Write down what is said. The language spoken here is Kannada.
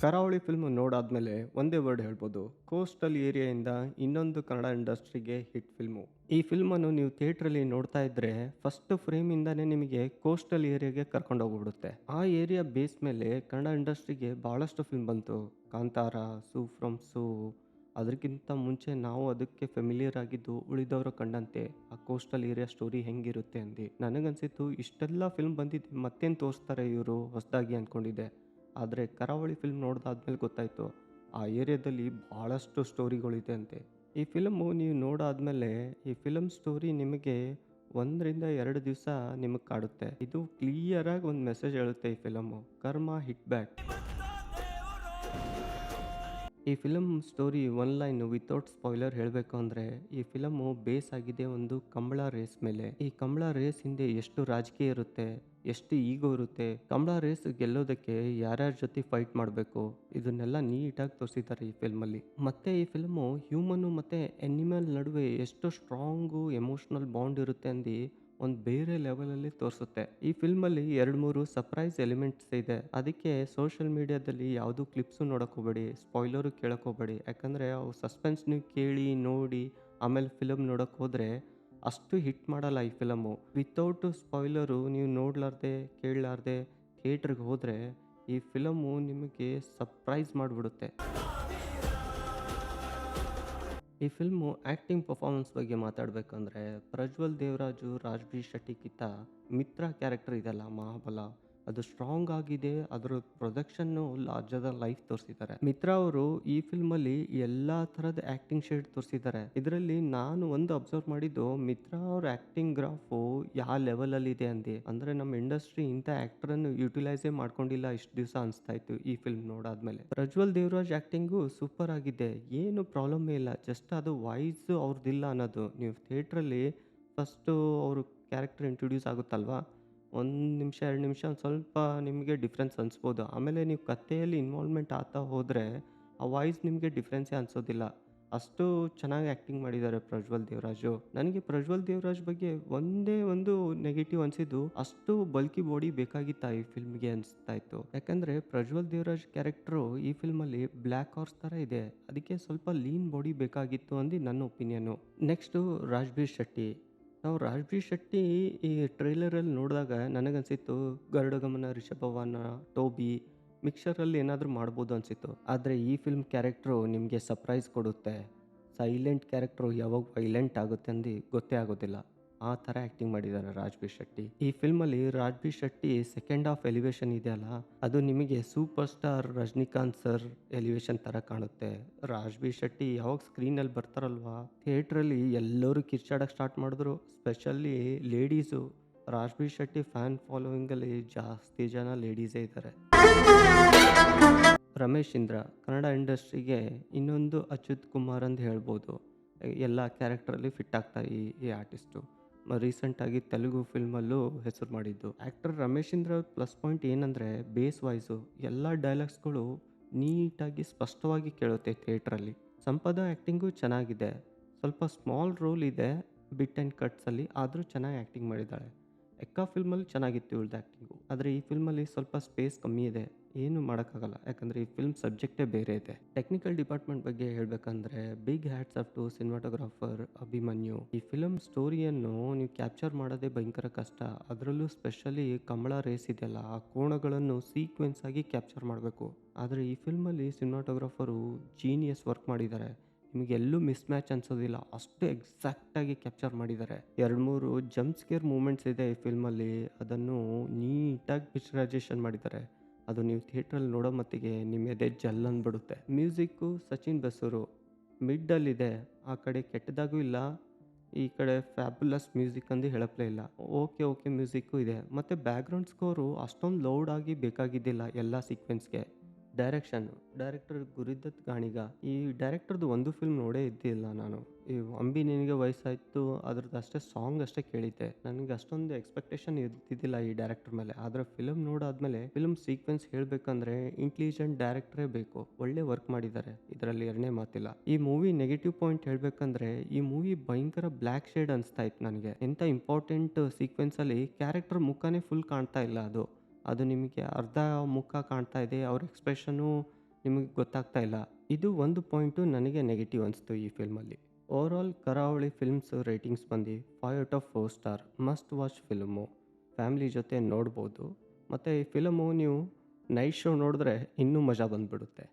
ಕರಾವಳಿ ಫಿಲ್ಮ್ ನೋಡಾದ್ಮೇಲೆ ಒಂದೇ ವರ್ಡ್ ಹೇಳ್ಬೋದು, ಕೋಸ್ಟಲ್ ಏರಿಯಾಯಿಂದ ಇನ್ನೊಂದು ಕನ್ನಡ ಇಂಡಸ್ಟ್ರಿಗೆ ಹಿಟ್ ಫಿಲ್ಮು. ಈ ಫಿಲ್ಮನ್ನು ನೀವು ಥಿಯೇಟ್ರಲ್ಲಿ ನೋಡ್ತಾ ಇದ್ರೆ ಫಸ್ಟ್ ಫ್ರೇಮಿಂದಾನೇ ನಿಮಗೆ ಕೋಸ್ಟಲ್ ಏರಿಯಾಗೆ ಕರ್ಕೊಂಡೋಗ್ಬಿಡುತ್ತೆ. ಆ ಏರಿಯಾ ಬೇಸ್ ಮೇಲೆ ಕನ್ನಡ ಇಂಡಸ್ಟ್ರಿಗೆ ಬಹಳಷ್ಟು ಫಿಲ್ಮ್ ಬಂತು. ಕಾಂತಾರ, ಸೂ ಫ್ರಮ್ ಸೂ. ಅದಕ್ಕಿಂತ ಮುಂಚೆ ನಾವು ಅದಕ್ಕೆ ಫೆಮಿಲಿಯರ್ ಆಗಿದ್ದು ಉಳಿದವರು ಕಂಡಂತೆ ಆ ಕೋಸ್ಟಲ್ ಏರಿಯಾ ಸ್ಟೋರಿ ಹೆಂಗಿರುತ್ತೆ ಅಂದು ನನಗನ್ಸಿತ್ತು. ಇಷ್ಟೆಲ್ಲ ಫಿಲ್ಮ್ ಬಂದಿದೆ, ಮತ್ತೇನು ತೋರಿಸ್ತಾರೆ ಇವರು ಹೊಸದಾಗಿ ಅಂದ್ಕೊಂಡಿದ್ದೆ. ಆದರೆ ಕರಾವಳಿ ಫಿಲ್ಮ್ ನೋಡಿದಾದ್ಮೇಲೆ ಗೊತ್ತಾಯಿತು, ಆ ಏರಿಯಾದಲ್ಲಿ ಭಾಳಷ್ಟು ಸ್ಟೋರಿಗಳಿದೆ ಅಂತೆ. ಈ ಫಿಲಮು ನೀವು ನೋಡಾದ್ಮೇಲೆ ಈ ಫಿಲಮ್ ಸ್ಟೋರಿ ನಿಮಗೆ 1 ರಿಂದ 2 ದಿವಸ ನಿಮಗೆ ಕಾಡುತ್ತೆ. ಇದು ಕ್ಲಿಯರಾಗಿ ಒಂದು ಮೆಸೇಜ್ ಹೇಳುತ್ತೆ ಈ ಫಿಲಮು, ಕರ್ಮ ಹಿಟ್ ಬ್ಯಾಕ್. ಈ film story one line without spoiler ಹೇಳಬೇಕು ಅಂದರೆ, ಈ ಫಿಲಮು ಬೇಸ್ ಆಗಿದೆ ಒಂದು ಕಂಬಳ ರೇಸ್ ಮೇಲೆ. ಈ ಕಂಬಳ ರೇಸ್ ಹಿಂದೆ ಎಷ್ಟು ರಾಜಕೀಯ ಇರುತ್ತೆ, ಎಷ್ಟು ಈಗೋ ಇರುತ್ತೆ, ಕಂಬಳ ರೇಸ್ ಗೆಲ್ಲೋದಕ್ಕೆ ಯಾರ್ಯಾರ ಜೊತೆ ಫೈಟ್ ಮಾಡಬೇಕು, ಇದನ್ನೆಲ್ಲ ನೀಟಾಗಿ ತೋರಿಸಿದ್ದಾರೆ ಈ ಫಿಲ್ಮಲ್ಲಿ. ಮತ್ತೆ ಈ ಫಿಲ್ಮು ಹ್ಯೂಮನ್ನು ಮತ್ತು ಎನಿಮಲ್ ನಡುವೆ ಎಷ್ಟು ಸ್ಟ್ರಾಂಗು ಎಮೋಷ್ನಲ್ ಬಾಂಡ್ ಇರುತ್ತೆ ಅಂದು ಒಂದು ಬೇರೆ ಲೆವೆಲಲ್ಲಿ ತೋರಿಸುತ್ತೆ. ಈ ಫಿಲ್ಮಲ್ಲಿ 2-3 ಸರ್ಪ್ರೈಸ್ ಎಲಿಮೆಂಟ್ಸ್ ಇದೆ. ಅದಕ್ಕೆ ಸೋಷಿಯಲ್ ಮೀಡಿಯಾದಲ್ಲಿ ಯಾವುದೂ ಕ್ಲಿಪ್ಸು ನೋಡೋಕೆ ಹೋಗಬೇಡಿ, ಸ್ಪಾಯ್ಲರು ಕೇಳೋಕೆ ಹೋಗಬೇಡಿ. ಯಾಕಂದರೆ ಅವು ಸಸ್ಪೆನ್ಸ್ ನೀವು ಕೇಳಿ ನೋಡಿ ಆಮೇಲೆ ಫಿಲಮ್ ನೋಡೋಕೆ ಹೋದರೆ ಅಷ್ಟು ಹಿಟ್ ಮಾಡಲ್ಲ ಈ ಫಿಲಮು. ವಿತೌಟ್ ಸ್ಪಾಯ್ಲರು ನೀವು ನೋಡಲಾರ್ದೆ ಕೇಳಲಾರ್ದೆ ಥಿಯೇಟ್ರಿಗೆ ಹೋದರೆ ಈ ಫಿಲಮು ನಿಮಗೆ ಸರ್ಪ್ರೈಸ್ ಮಾಡಿಬಿಡುತ್ತೆ. ಈ ಫಿಲ್ಮು ಆ್ಯಕ್ಟಿಂಗ್ ಪರ್ಫಾರ್ಮೆನ್ಸ್ ಬಗ್ಗೆ ಮಾತಾಡಬೇಕಂದ್ರೆ, ಪ್ರಜ್ವಲ್ ದೇವರಾಜು, ರಾಜ್ಬಿ ಶೆಟ್ಟಿಗಿಂತ ಮಿತ್ರ ಕ್ಯಾರೆಕ್ಟರ್ ಇದೆಯಲ್ಲ ಮಹಾಬಲ, ಅದು ಸ್ಟ್ರಾಂಗ್ ಆಗಿದೆ. ಅದರ ಪ್ರೊಡಕ್ಷನ್ನು ಲಾರ್ಜರ್ ಲೈಫ್ ತೋರಿಸಿದ್ದಾರೆ. ಮಿತ್ರ ಅವರು ಈ ಫಿಲ್ಮಲ್ಲಿ ಎಲ್ಲ ಥರದ ಆ್ಯಕ್ಟಿಂಗ್ ಶೇಡ್ ತೋರಿಸಿದ್ದಾರೆ. ಇದರಲ್ಲಿ ನಾನು ಒಂದು ಅಬ್ಸರ್ವ್ ಮಾಡಿದ್ದು, ಮಿತ್ರ ಅವ್ರ ಆ್ಯಕ್ಟಿಂಗ್ ಗ್ರಾಫು ಯಾವ ಲೆವೆಲಲ್ಲಿದೆ ಅಂದರೆ ನಮ್ಮ ಇಂಡಸ್ಟ್ರಿ ಇಂಥ ಆ್ಯಕ್ಟ್ರನ್ನು ಯುಟಿಲೈಸೇ ಮಾಡ್ಕೊಂಡಿಲ್ಲ ಇಷ್ಟು ದಿವಸ ಅನಿಸ್ತಾ ಇತ್ತು ಈ ಫಿಲ್ಮ್ ನೋಡಾದ್ಮೇಲೆ. ಪ್ರಜ್ವಲ್ ದೇವರಾಜ್ ಆ್ಯಕ್ಟಿಂಗು ಸೂಪರ್ ಆಗಿದೆ, ಏನು ಪ್ರಾಬ್ಲಮ್ಮೇ ಇಲ್ಲ. ಜಸ್ಟ್ ಅದು ವಾಯ್ಸು ಅವ್ರದ್ದಿಲ್ಲ ಅನ್ನೋದು. ನೀವು ಥಿಯೇಟ್ರಲ್ಲಿ ಫಸ್ಟು ಅವರು ಕ್ಯಾರೆಕ್ಟರ್ ಇಂಟ್ರೊಡ್ಯೂಸ್ ಆಗುತ್ತಲ್ವಾ, 1 ನಿಮಿಷ 2 ನಿಮಿಷ ಒಂದು ಸ್ವಲ್ಪ ನಿಮಗೆ ಡಿಫ್ರೆನ್ಸ್ ಅನಿಸ್ಬೋದು. ಆಮೇಲೆ ನೀವು ಕಥೆಯಲ್ಲಿ ಇನ್ವಾಲ್ವ್ಮೆಂಟ್ ಆಗ್ತಾ ಹೋದರೆ ಆ ವಾಯ್ಸ್ ನಿಮಗೆ ಡಿಫ್ರೆನ್ಸೇ ಅನಿಸೋದಿಲ್ಲ. ಅಷ್ಟು ಚೆನ್ನಾಗಿ ಆ್ಯಕ್ಟಿಂಗ್ ಮಾಡಿದ್ದಾರೆ ಪ್ರಜ್ವಲ್ ದೇವರಾಜು. ನನಗೆ ಪ್ರಜ್ವಲ್ ದೇವರಾಜ್ ಬಗ್ಗೆ ಒಂದೇ ಒಂದು ನೆಗೆಟಿವ್ ಅನಿಸಿದ್ದು, ಅಷ್ಟು ಬಲ್ಕಿ ಬಾಡಿ ಬೇಕಾಗಿತ್ತಾ ಈ ಫಿಲ್ಮ್ಗೆ ಅನಿಸ್ತಾ ಇತ್ತು. ಯಾಕಂದರೆ ಪ್ರಜ್ವಲ್ ದೇವರಾಜ್ ಕ್ಯಾರೆಕ್ಟ್ರು ಈ ಫಿಲ್ಮಲ್ಲಿ ಬ್ಲ್ಯಾಕ್ ಹಾರ್ಸ್ ಥರ ಇದೆ, ಅದಕ್ಕೆ ಸ್ವಲ್ಪ ಲೀನ್ ಬಾಡಿ ಬೇಕಾಗಿತ್ತು ಅಂದು ನನ್ನ ಒಪಿನಿಯನ್ನು. ನೆಕ್ಸ್ಟು ರಾಜ್ಬೀರ್ ಶೆಟ್ಟಿ. ನಾವು ರಾಜ್ಬೀರ್ ಶೆಟ್ಟಿ ಈ ಟ್ರೈಲರಲ್ಲಿ ನೋಡಿದಾಗ ನನಗನ್ಸಿತ್ತು, ಗರುಡಗಮನ, ರಿಷಭವಾಹನ, ಟೋಬಿ ಮಿಕ್ಸರಲ್ಲಿ ಏನಾದರೂ ಮಾಡ್ಬೋದು ಅನಿಸಿತ್ತು. ಆದರೆ ಈ ಫಿಲ್ಮ್ ಕ್ಯಾರೆಕ್ಟ್ರು ನಿಮಗೆ ಸರ್ಪ್ರೈಸ್ ಕೊಡುತ್ತೆ. ಸೈಲೆಂಟ್ ಕ್ಯಾರೆಕ್ಟ್ರು ಯಾವಾಗ ವೈಲೆಂಟ್ ಆಗುತ್ತೆ ಅಂದು ಗೊತ್ತೇ ಆಗೋದಿಲ್ಲ. ಆ ಥರ ಆ್ಯಕ್ಟಿಂಗ್ ಮಾಡಿದ್ದಾರೆ ರಾಜ್ಬೀರ್ ಶೆಟ್ಟಿ. ಈ ಫಿಲ್ಮಲ್ಲಿ Rajbir Shetty second half elevation ಇದೆಯಲ್ಲ, ಅದು ನಿಮಗೆ super star Rajinikanth sir elevation ಥರ ಕಾಣುತ್ತೆ. ರಾಜ್ಬೀರ್ ಶೆಟ್ಟಿ ಯಾವಾಗ ಸ್ಕ್ರೀನಲ್ಲಿ ಬರ್ತಾರಲ್ವಾ, ಥಿಯೇಟ್ರಲ್ಲಿ ಎಲ್ಲರೂ ಕಿರ್ಚಾಡೋಕ್ಕೆ ಸ್ಟಾರ್ಟ್ ಮಾಡಿದ್ರು. Specially ladies. Rajbir Shetty fan ಫಾಲೋವಿಂಗಲ್ಲಿ ಜಾಸ್ತಿ ಜನ ಲೇಡೀಸೇ ಇದ್ದಾರೆ. ರಮೇಶ್ ಇಂದ್ರ ಕನ್ನಡ ಇಂಡಸ್ಟ್ರಿಗೆ ಇನ್ನೊಂದು ಅಚ್ಯುತ್ ಕುಮಾರ್ ಅಂತ ಹೇಳ್ಬೋದು. ಎಲ್ಲ ಕ್ಯಾರೆಕ್ಟ್ರಲ್ಲಿ ಫಿಟ್ ಆಗ್ತಾ ಈ ಆರ್ಟಿಸ್ಟು. ರೀಸೆಂಟಾಗಿ ತೆಲುಗು ಫಿಲ್ಮಲ್ಲೂ ಹೆಸರು ಮಾಡಿದ್ದು. Actor Ramesh Indra plus point ಏನಂದರೆ ಬೇಸ್ ವಾಯ್ಸು. ಎಲ್ಲ ಡೈಲಾಗ್ಸ್ಗಳು ನೀಟಾಗಿ ಸ್ಪಷ್ಟವಾಗಿ ಕೇಳುತ್ತೆ ಥಿಯೇಟ್ರಲ್ಲಿ. ಸಂಪದ ಆ್ಯಕ್ಟಿಂಗು ಚೆನ್ನಾಗಿದೆ. ಸ್ವಲ್ಪ ಸ್ಮಾಲ್ ರೋಲ್ ಇದೆ ಬಿಟ್ ಆ್ಯಂಡ್ ಕಟ್ಸಲ್ಲಿ, ಆದರೂ ಚೆನ್ನಾಗಿ ಆ್ಯಕ್ಟಿಂಗ್ ಮಾಡಿದ್ದಾಳೆ. ಎಕ್ಕಾ ಫಿಲ್ಮಲ್ಲಿ ಚೆನ್ನಾಗಿತ್ತು ಇವಳ್ದು ಆ್ಯಕ್ಟಿಂಗು. ಆದರೆ ಈ ಫಿಲ್ಮಲ್ಲಿ ಸ್ವಲ್ಪ ಸ್ಪೇಸ್ ಕಮ್ಮಿ ಇದೆ, ಏನು ಮಾಡೋಕ್ಕಾಗಲ್ಲ. ಯಾಕಂದರೆ ಈ ಫಿಲ್ಮ್ ಸಬ್ಜೆಕ್ಟೇ ಬೇರೆ ಇದೆ. ಟೆಕ್ನಿಕಲ್ ಡಿಪಾರ್ಟ್ಮೆಂಟ್ ಬಗ್ಗೆ ಹೇಳಬೇಕಂದ್ರೆ, big hats off to cinematographer Abhimanyu. ಈ ಫಿಲಮ್ ಸ್ಟೋರಿಯನ್ನು ನೀವು ಕ್ಯಾಪ್ಚರ್ ಮಾಡೋದೇ ಭಯಂಕರ ಕಷ್ಟ. ಅದರಲ್ಲೂ ಸ್ಪೆಷಲಿ ಕಂಬಳ ರೇಸ್ ಇದೆಯಲ್ಲ, ಆ ಕೋಣಗಳನ್ನು ಸೀಕ್ವೆನ್ಸ್ ಆಗಿ ಕ್ಯಾಪ್ಚರ್ ಮಾಡಬೇಕು. ಆದರೆ ಈ ಫಿಲ್ಮಲ್ಲಿ ಸಿನಿಮಾಟೋಗ್ರಾಫರು ಜೀನಿಯಸ್ ವರ್ಕ್ ಮಾಡಿದ್ದಾರೆ. ನಿಮಗೆ ಎಲ್ಲೂ ಮಿಸ್ ಮ್ಯಾಚ್ ಅನ್ಸೋದಿಲ್ಲ, ಅಷ್ಟು ಎಕ್ಸಾಕ್ಟಾಗಿ ಕ್ಯಾಪ್ಚರ್ ಮಾಡಿದ್ದಾರೆ. 2-3 ಜಂಪ್ ಸ್ಕೇರ್ ಮೂಮೆಂಟ್ಸ್ ಇದೆ ಈ ಫಿಲ್ಮಲ್ಲಿ, ಅದನ್ನು ನೀಟಾಗಿ ಪಿಕ್ಚರೈಸೇಷನ್ ಮಾಡಿದ್ದಾರೆ. ಅದು ನೀವು ಥಿಯೇಟ್ರಲ್ಲಿ ನೋಡೋ ಮತ್ತಿಗೆ ನಿಮ್ಮ ಎದೆ ಜಲ್ ಅಂದ್ಬಿಡುತ್ತೆ. ಮ್ಯೂಸಿಕ್ಕು ಸಚಿನ್ ಬಸೂರು ಮಿಡ್ಡಲ್ಲಿದೆ, ಆ ಕಡೆ ಕೆಟ್ಟದಾಗೂ ಇಲ್ಲ, ಈ ಕಡೆ ಫ್ಯಾಬುಲಸ್ ಮ್ಯೂಸಿಕ್ ಅಂದು ಹೇಳಪ್ಲೇ ಇಲ್ಲ. ಓಕೆ ಮ್ಯೂಸಿಕ್ಕು ಇದೆ. ಮತ್ತು ಬ್ಯಾಕ್ಗ್ರೌಂಡ್ ಸ್ಕೋರು ಅಷ್ಟೊಂದು ಲೌಡ್ ಆಗಿ ಬೇಕಾಗಿದ್ದಿಲ್ಲ ಎಲ್ಲ ಸೀಕ್ವೆನ್ಸ್ಗೆ. ಡೈರೆಕ್ಟರ್ ಗುರುದತ್ ಗಾಣಿಗ. ಈ ಡೈರೆಕ್ಟರ್ದು ಒಂದು ಫಿಲ್ಮ್ ನೋಡೇ ಇದ್ದಿಲ್ಲ ನಾನು. ಈ ಅಂಬಿ ನಿನಗೆ ವಯಸ್ಸಾಯಿತು ಅದ್ರದ್ದು ಅಷ್ಟೇ ಸಾಂಗ್ ಅಷ್ಟೇ ಕೇಳಿದ್ದೆ. ನನಗೆ ಅಷ್ಟೊಂದು ಎಕ್ಸ್ಪೆಕ್ಟೇಷನ್ ಇದ್ದಿದ್ದಿಲ್ಲ ಈ ಡೈರೆಕ್ಟರ್ ಮೇಲೆ. ಆದರೆ ಫಿಲಮ್ ನೋಡಾದ್ಮೇಲೆ ಫಿಲ್ಮ್ ಸೀಕ್ವೆನ್ಸ್ ಹೇಳಬೇಕಂದ್ರೆ ಇಂಟೆಲಿಜೆಂಟ್ ಡೈರೆಕ್ಟ್ರೇ ಬೇಕು. ಒಳ್ಳೆ ವರ್ಕ್ ಮಾಡಿದ್ದಾರೆ, ಇದರಲ್ಲಿ ಎರಡನೇ ಮಾತಿಲ್ಲ. ಈ ಮೂವಿ ನೆಗೆಟಿವ್ ಪಾಯಿಂಟ್ ಹೇಳಬೇಕಂದ್ರೆ, ಈ ಮೂವಿ ಭಯಂಕರ ಬ್ಲ್ಯಾಕ್ ಶೇಡ್ ಅನಿಸ್ತಾ ಇತ್ತು ನನಗೆ. ಎಂಥ ಇಂಪಾರ್ಟೆಂಟ್ ಸೀಕ್ವೆನ್ಸಲ್ಲಿ ಕ್ಯಾರೆಕ್ಟರ್ ಮುಖನೇ ಫುಲ್ ಕಾಣ್ತಾ ಇಲ್ಲ. ಅದು ನಿಮಗೆ ಅರ್ಧ ಮುಖ ಕಾಣ್ತಾ ಇದೆ. ಅವ್ರ ಎಕ್ಸ್ಪ್ರೆಷನ್ನು ನಿಮಗೆ ಗೊತ್ತಾಗ್ತಾ ಇಲ್ಲ. ಇದು ಒಂದು ಪಾಯಿಂಟು ನನಗೆ ನೆಗೆಟಿವ್ ಅನಿಸ್ತು ಈ ಫಿಲ್ಮಲ್ಲಿ. ಓವರಾಲ್ ಕರಾವಳಿ ಫಿಲ್ಮ್ಸ್ ರೇಟಿಂಗ್ಸ್ ಬಂದು 5/4 star. Must watch film. Family ಜೊತೆ ನೋಡ್ಬೋದು. ಮತ್ತು ಈ ಫಿಲಮು ನೀವು ನೈಟ್ ಶೋ ನೋಡಿದ್ರೆ ಇನ್ನೂ ಮಜಾ ಬಂದುಬಿಡುತ್ತೆ.